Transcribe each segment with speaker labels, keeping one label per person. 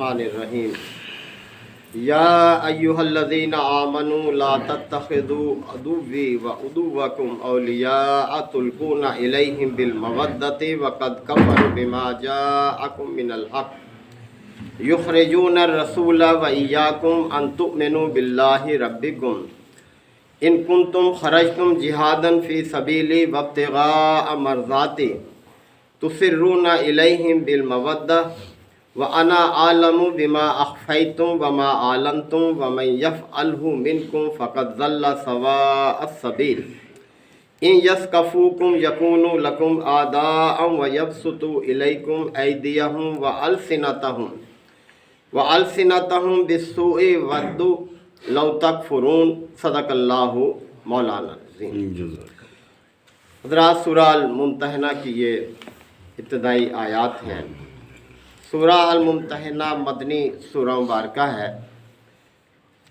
Speaker 1: الرحمن الرحیم یا ایہا الذین آمنوا لا تتخذوا عدوی وعدوکم اولیاء تلقون الیہم بالمودۃ وقد کفروا بما جاءکم من الحق یخرجون الرسول وإیاکم ان تؤمنوا باللہ ربکم ان کنتم خرجتم جہادا فی سبیلی وابتغاء مرضاتی تسرون الیہم بالمودۃ وَأَنَا أَعْلَمُ بِمَا أَخْفَيْتُمْ وَمَا أَعْلَنْتُمْ وَمَنْ يَفْعَلْهُ مِنْكُمْ فَقَدْ ضَلَّ سَوَاءَ السَّبِيلِ إِنْ يَثْقَفُوكُمْ يَكُونُوا لَكُمْ أَعْدَاءً وَيَبْسُطُوا إِلَيْكُمْ أَيْدِيَهُمْ وَأَلْسِنَتَهُمْ بِالسُّوءِ وَدُّوا لَوْ تَكْفُرُونَ صدق اللہ مولانا العظیم۔ حضرات، سورہ الممتحنہ کی یہ ابتدائی آیات ہیں۔ سورہ الممتحنہ مدنی سورہ مبارکہ ہے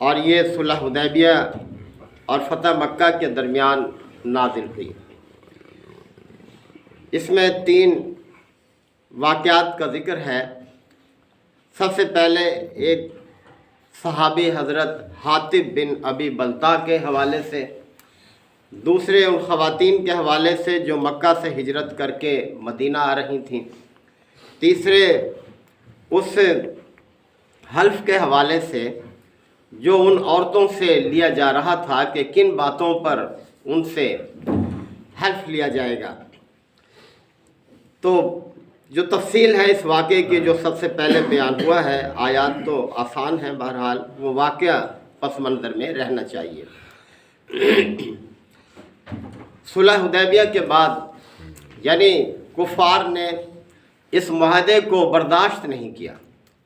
Speaker 1: اور یہ صلح حدیبیہ اور فتح مکہ کے درمیان نازل ہوئی۔ اس میں 3 واقعات کا ذکر ہے۔ سب سے پہلے ایک صحابی حضرت حاطب بن ابی بلتع کے حوالے سے، دوسرے ان خواتین کے حوالے سے جو مکہ سے ہجرت کر کے مدینہ آ رہی تھیں، تیسرے اس حلف کے حوالے سے جو ان عورتوں سے لیا جا رہا تھا کہ کن باتوں پر ان سے حلف لیا جائے گا۔ تو جو تفصیل ہے اس واقعے کی جو سب سے پہلے بیان ہوا ہے، آیات تو آسان ہیں، بہرحال وہ واقعہ پس منظر میں رہنا چاہیے۔ صلح حدیبیہ کے بعد یعنی کفار نے اس معاہدے کو برداشت نہیں کیا۔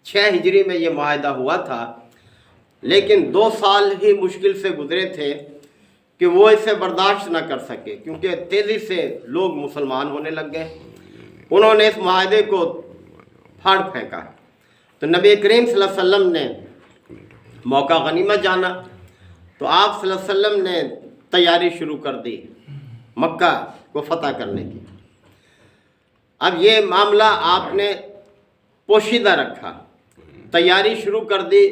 Speaker 1: 6 ہجری میں یہ معاہدہ ہوا تھا، لیکن 2 سال ہی مشکل سے گزرے تھے کہ وہ اسے برداشت نہ کر سکے، کیونکہ تیزی سے لوگ مسلمان ہونے لگ گئے۔ انہوں نے اس معاہدے کو پھاڑ پھینکا۔ تو نبی کریم صلی اللہ علیہ وسلم نے موقع غنیمت جانا تو آپ صلی اللہ علیہ وسلم نے تیاری شروع کر دی مکہ کو فتح کرنے کی۔ اب یہ معاملہ آپ نے پوشیدہ رکھا، تیاری شروع کر دی،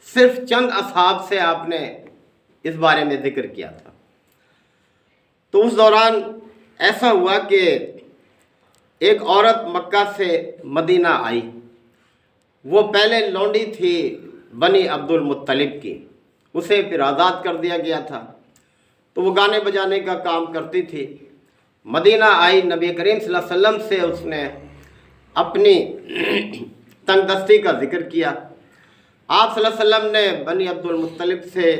Speaker 1: صرف چند اصحاب سے آپ نے اس بارے میں ذکر کیا تھا۔ تو اس دوران ایسا ہوا کہ ایک عورت مکہ سے مدینہ آئی۔ وہ پہلے لونڈی تھی بنی عبد المطلب کی، اسے پھر آزاد کر دیا گیا تھا، تو وہ گانے بجانے کا کام کرتی تھی۔ مدینہ آئی، نبی کریم صلی اللہ علیہ وسلم سے اس نے اپنی تنگ دستی کا ذکر کیا۔ آپ صلی اللہ علیہ وسلم نے بنی عبد المطلب سے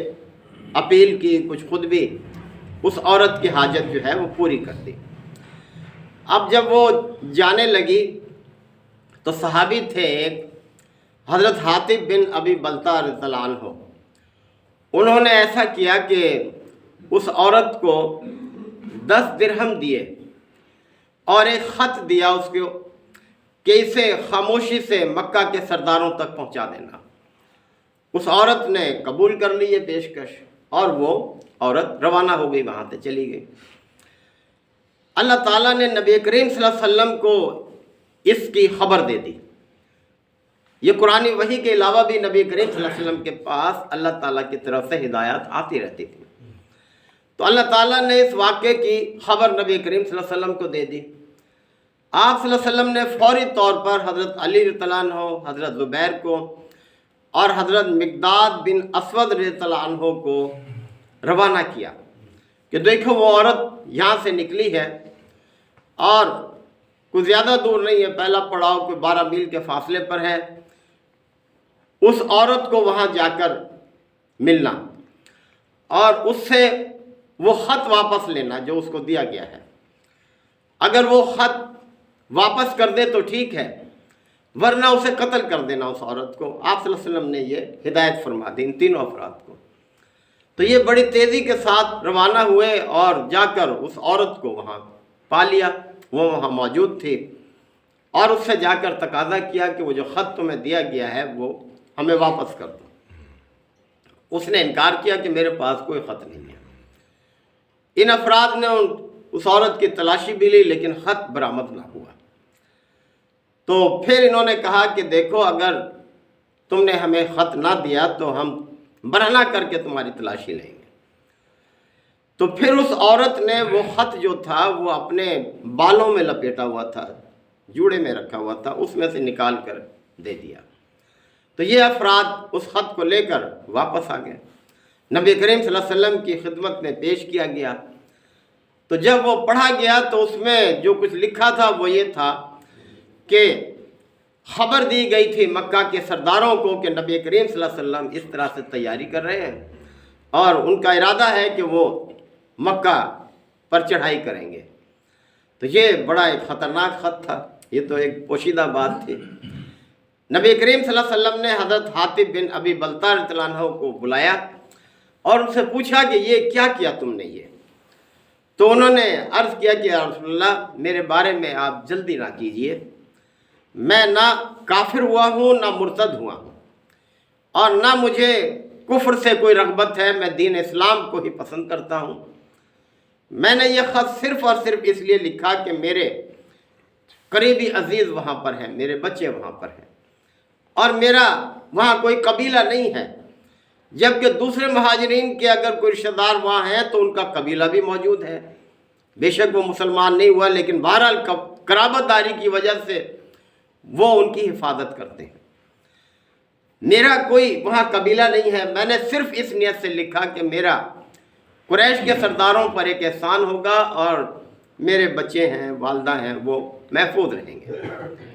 Speaker 1: اپیل کی، کچھ خود بھی اس عورت کی حاجت جو ہے وہ پوری کر دی۔ اب جب وہ جانے لگی تو صحابی تھے ایک حضرت حاطب بن ابی بلتع رضی اللہ عنہ، انہوں نے ایسا کیا کہ اس عورت کو 10 درہم دیے اور ایک خط دیا اس کو کہ اسے خاموشی سے مکہ کے سرداروں تک پہنچا دینا۔ اس عورت نے قبول کر لی یہ پیشکش اور وہ عورت روانہ ہو گئی، وہاں سے چلی گئی۔ اللہ تعالیٰ نے نبی کریم صلی اللہ علیہ وسلم کو اس کی خبر دے دی۔ یہ قرآن وحی کے علاوہ بھی نبی کریم صلی اللہ علیہ وسلم کے پاس اللہ تعالیٰ کی طرف سے ہدایات آتی رہتی تھی۔ تو اللہ تعالیٰ نے اس واقعے کی خبر نبی کریم صلی اللہ علیہ وسلم کو دے دی۔ آپ صلی اللہ علیہ وسلم نے فوری طور پر حضرت علی رضی اللہ عنہ، حضرت زبیر کو اور حضرت مقداد بن اسود رضی اللہ عنہ کو روانہ کیا کہ دیکھو وہ عورت یہاں سے نکلی ہے اور کوئی زیادہ دور نہیں ہے، پہلا پڑاؤ کوئی 12 میل کے فاصلے پر ہے۔ اس عورت کو وہاں جا کر ملنا اور اس سے وہ خط واپس لینا جو اس کو دیا گیا ہے۔ اگر وہ خط واپس کر دے تو ٹھیک ہے، ورنہ اسے قتل کر دینا اس عورت کو۔ آپ صلی اللہ علیہ وسلم نے یہ ہدایت فرما دی ان تینوں افراد کو۔ تو یہ بڑی تیزی کے ساتھ روانہ ہوئے اور جا کر اس عورت کو وہاں پا لیا، وہ وہاں موجود تھی، اور اس سے جا کر تقاضا کیا کہ وہ جو خط تمہیں دیا گیا ہے وہ ہمیں واپس کر دو۔ اس نے انکار کیا کہ میرے پاس کوئی خط نہیں ہے۔ ان افراد نے اس عورت کی تلاشی بھی لی لیکن خط برآمد نہ ہوا۔ تو پھر انہوں نے کہا کہ دیکھو اگر تم نے ہمیں خط نہ دیا تو ہم برہنہ کر کے تمہاری تلاشی لیں گے۔ تو پھر اس عورت نے وہ خط جو تھا وہ اپنے بالوں میں لپیٹا ہوا تھا، جوڑے میں رکھا ہوا تھا، اس میں سے نکال کر دے دیا۔ تو یہ افراد اس خط کو لے کر واپس آ گئے، نبی کریم صلی اللہ علیہ وسلم کی خدمت میں پیش کیا گیا۔ تو جب وہ پڑھا گیا تو اس میں جو کچھ لکھا تھا وہ یہ تھا کہ خبر دی گئی تھی مکہ کے سرداروں کو کہ نبی کریم صلی اللہ علیہ وسلم اس طرح سے تیاری کر رہے ہیں اور ان کا ارادہ ہے کہ وہ مکہ پر چڑھائی کریں گے۔ تو یہ بڑا ایک خطرناک خط تھا، یہ تو ایک پوشیدہ بات تھی۔ نبی کریم صلی اللہ علیہ وسلم نے حضرت حاطب بن ابی بلتع رضی اللہ عنہ کو بلایا اور ان سے پوچھا کہ یہ کیا کیا تم نے یہ؟ تو انہوں نے عرض کیا کہ یا رسول اللہ میرے بارے میں آپ جلدی نہ کیجئے، میں نہ کافر ہوا ہوں نہ مرتد ہوا ہوں اور نہ مجھے کفر سے کوئی رغبت ہے، میں دین اسلام کو ہی پسند کرتا ہوں۔ میں نے یہ خط صرف اور صرف اس لیے لکھا کہ میرے قریبی عزیز وہاں پر ہیں، میرے بچے وہاں پر ہیں اور میرا وہاں کوئی قبیلہ نہیں ہے، جبکہ دوسرے مہاجرین کے اگر کوئی رشتہ دار وہاں ہیں تو ان کا قبیلہ بھی موجود ہے، بے شک وہ مسلمان نہیں ہوا لیکن بہرحال قرابت داری کی وجہ سے وہ ان کی حفاظت کرتے ہیں۔ میرا کوئی وہاں قبیلہ نہیں ہے، میں نے صرف اس نیت سے لکھا کہ میرا قریش کے سرداروں پر ایک احسان ہوگا اور میرے بچے ہیں، والدہ ہیں، وہ محفوظ رہیں گے،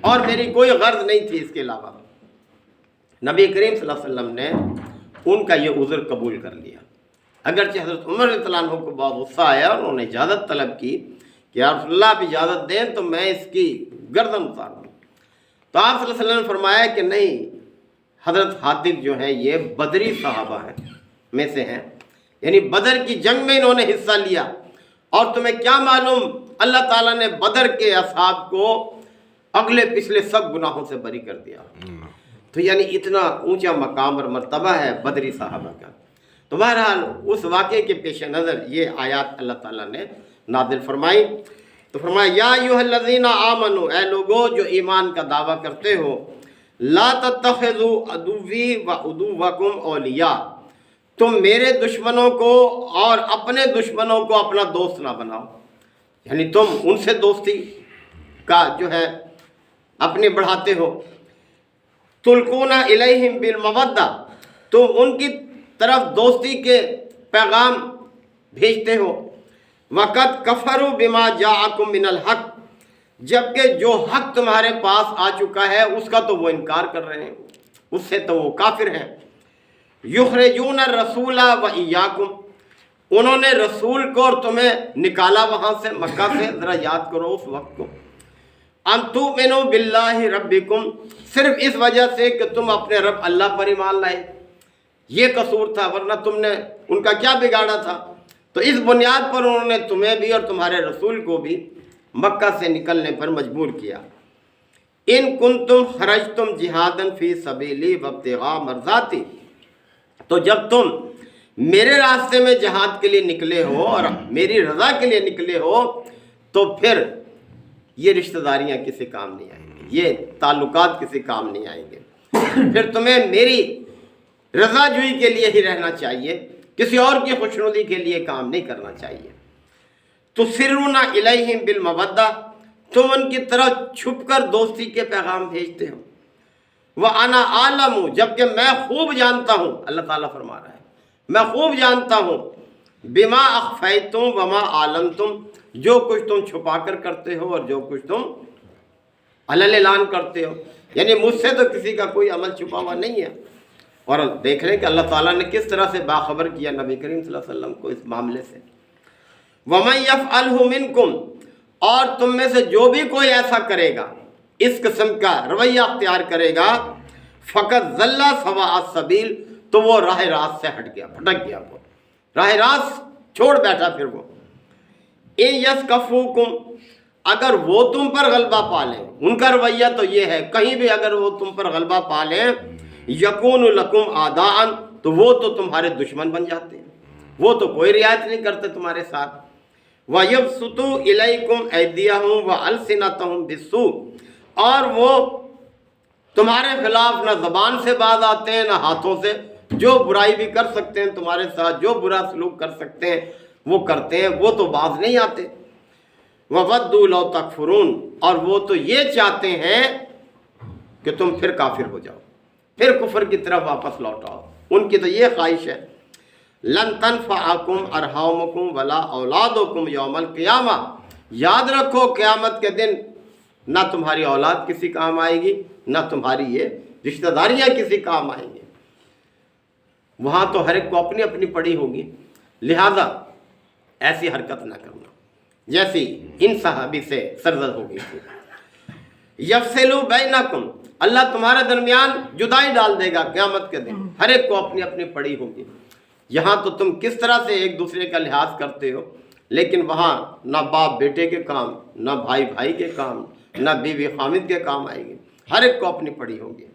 Speaker 1: اور میری کوئی غرض نہیں تھی اس کے علاوہ۔ نبی کریم صلی اللہ علیہ وسلم نے ان کا یہ عذر قبول کر لیا، اگرچہ حضرت عمر رضی اللہ عنہ کو بہت غصہ آیا اور انہوں نے اجازت طلب کی کہ یا رسول اللہ آپ اجازت دیں تو میں اس کی گردن اتار دوں۔ تو آپ صلی اللہ علیہ وسلم نے فرمایا کہ نہیں، حضرت حاطب جو ہیں یہ بدری صحابہ ہیں میں سے ہیں، یعنی بدر کی جنگ میں انہوں نے حصہ لیا، اور تمہیں کیا معلوم اللہ تعالیٰ نے بدر کے اصحاب کو اگلے پچھلے سب گناہوں سے بری کر دیا۔ تو یعنی اتنا اونچا مقام اور مرتبہ ہے بدری صحابہ کا۔ تو بہرحال اس واقعے کے پیش نظر یہ آیات اللہ تعالیٰ نے نازل فرمائی۔ تو فرمایا یا ایھا الذین آمنوا، اے لوگو جو ایمان کا دعویٰ کرتے ہو، لا تتخذوا عدوی وعدوکم اولیاء، تم میرے دشمنوں کو اور اپنے دشمنوں کو اپنا دوست نہ بناؤ، یعنی تم ان سے دوستی کا جو ہے اپنے بڑھاتے ہو۔ تلقون الیہم بالمودہ، تم ان کی طرف دوستی کے پیغام بھیجتے ہو۔ وقد کفروا بما جاءکم من الحق، جبکہ جو حق تمہارے پاس آ چکا ہے اس کا تو وہ انکار کر رہے ہیں، اس سے تو وہ کافر ہیں۔ یخرجون الرسول وایاکم، انہوں نے رسول کو اور تمہیں نکالا وہاں سے، مکہ سے، ذرا یاد کرو اس وقت کو۔ ان تؤمنوا باللہ ربکم، صرف اس وجہ سے کہ تم اپنے رب اللہ پر ایمان لائے، یہ قصور تھا، ورنہ تم نے ان کا کیا بگاڑا تھا؟ تو اس بنیاد پر انہوں نے تمہیں بھی اور تمہارے رسول کو بھی مکہ سے نکلنے پر مجبور کیا۔ ان کنتم خرجتم جہادا فی سبیلی وابتغاء مرضاتی، تو جب تم میرے راستے میں جہاد کے لیے نکلے ہو اور میری رضا کے لیے نکلے ہو تو پھر یہ رشتہ داریاں کسی کام نہیں آئیں گی، یہ تعلقات کسی کام نہیں آئیں گے، پھر تمہیں میری رضا جوئی کے لیے ہی رہنا چاہیے، کسی اور کی خوشنودی کے لیے کام نہیں کرنا چاہیے۔ تسرون الیہم بالمودہ، تم ان کی طرف چھپ کر دوستی کے پیغام بھیجتے ہو۔ وَأَنَا أَعْلَمُ، جبکہ میں خوب جانتا ہوں، اللہ تعالیٰ فرما رہا ہے میں خوب جانتا ہوں، بما اخفیتم وما اعلنتم، جو کچھ تم چھپا کر کرتے ہو اور جو کچھ تم علن اعلان کرتے ہو، یعنی مجھ سے تو کسی کا کوئی عمل چھپا ہوا نہیں ہے۔ اور دیکھ رہے کہ اللہ تعالیٰ نے کس طرح سے باخبر کیا نبی کریم صلی اللہ علیہ وسلم کو اس معاملے سے۔ وَمَن يَفْعَلْهُ مِنْكُمْ، اور تم میں سے جو بھی کوئی ایسا کرے گا، اس قسم کا رویہ اختیار کرے گا، فَقَدْ ضَلَّ سَوَاءَ السَّبِيلِ، تو وہ راہ راست سے ہٹ گیا، بھٹک گیا، وہ راہ راست چھوڑ بیٹھا۔ پھر وہ اِن يَثْقَفُوكُمْ، اگر وہ تم پر غلبہ پا لیں، ان کا رویہ تو یہ ہے کہیں بھی اگر وہ تم پر غلبہ پا لیں، یکون لکم اعداء، تو وہ تو تمہارے دشمن بن جاتے ہیں، وہ تو کوئی رعایت نہیں کرتے تمہارے ساتھ۔ وَيَبْسُطُوا إِلَيْكُمْ أَيْدِيَهُمْ وَأَلْسِنَتَهُمْ بِالسُّوءِ، اور وہ تمہارے خلاف نہ زبان سے باز آتے ہیں نہ ہاتھوں سے، جو برائی بھی کر سکتے ہیں تمہارے ساتھ، جو برا سلوک کر سکتے ہیں وہ کرتے ہیں، وہ تو باز نہیں آتے۔ وَوَدُّوا لَوْ تَكْفُرُونَ، اور وہ تو یہ چاہتے ہیں کہ تم پھر کافر ہو جاؤ، پھر کفر کی طرف واپس لوٹ آؤ، ان کی تو یہ خواہش ہے۔ لَن تَنفَعَكُمْ أَرْحَامُكُمْ وَلَا أَوْلَادُكُمْ يَوْمَ الْقِيَامَةِ، یاد رکھو قیامت کے دن نہ تمہاری اولاد کسی کام آئے گی، نہ تمہاری یہ رشتہ داریاں کسی کام آئیں گی، وہاں تو ہر ایک کو اپنی اپنی پڑی ہوگی، لہذا ایسی حرکت نہ کرنا جیسی ان صحابی سے سرزد ہو گئی تھی۔ یفصلوا بینکم، اللہ تمہارے درمیان جدائی ڈال دے گا قیامت کے دن، ہر ایک کو اپنی اپنی پڑی ہوگی۔ یہاں تو تم کس طرح سے ایک دوسرے کا لحاظ کرتے ہو، لیکن وہاں نہ باپ بیٹے کے کام، نہ بھائی بھائی کے کام، نہ بیوی خامد کے کام آئے گی، ہر ایک کو اپنی پڑی ہوگی۔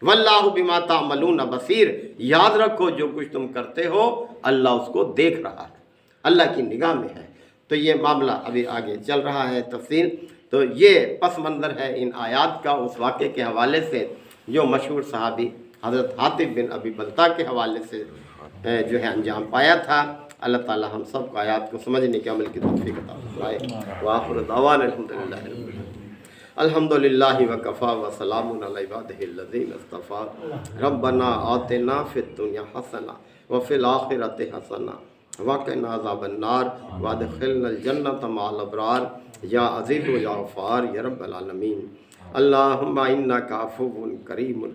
Speaker 1: واللہ بما تعملون بصیر، یاد رکھو جو کچھ تم کرتے ہو اللہ اس کو دیکھ رہا ہے، اللہ کی نگاہ میں ہے۔ تو یہ معاملہ ابھی آگے چل رہا ہے تفصیل، تو یہ پس منظر ہے ان آیات کا اس واقعے کے حوالے سے جو مشہور صحابی حضرت حاطب بن ابی بلتہ کے حوالے سے جو ہے انجام پایا تھا۔ اللہ تعالی ہم سب کو آیات کو سمجھنے کے عمل کی توفیق عطا فرمائے۔ وآخر دعوانا الحمدللہ رب العالمین۔ الحمدللہ وکفا وسلام علی عبادہ الذین اصطفی۔ ربنا آتنا فی الدنیا حسنہ وفی الآخرۃ حسنہ وقنا عذاب النار وادخلنا الجنۃ مع الابرار یا عزیز و یا غفار یا رب العالمین۔ اللہم انک عفو کریم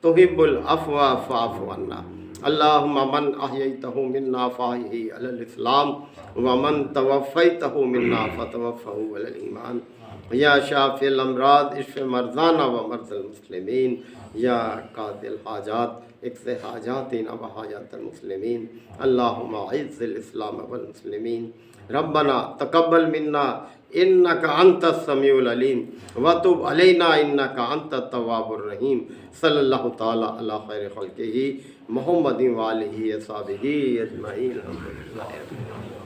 Speaker 1: تحب العفو فاعف عنا۔ اللہم من احییتہ منا فاحیہ علی الاسلام ومن توفیتہ منا فتوفہ علی الایمان۔ یا شافی الامراض اشف مرضانا و مرضى المسلمین۔ یا قاضی الحاجات اقض حاجاتنا و حاجات المسلمین۔ اللہم اعز الاسلام والمسلمین۔ ربنا تقبل منا انک انت السمیع العلیم وتب علینا انک انت التواب الرحیم۔ صلی اللہ تعالی علی خیر خلقہ محمد و آلہ و صحبہ اجمعین۔ الحمدللہ۔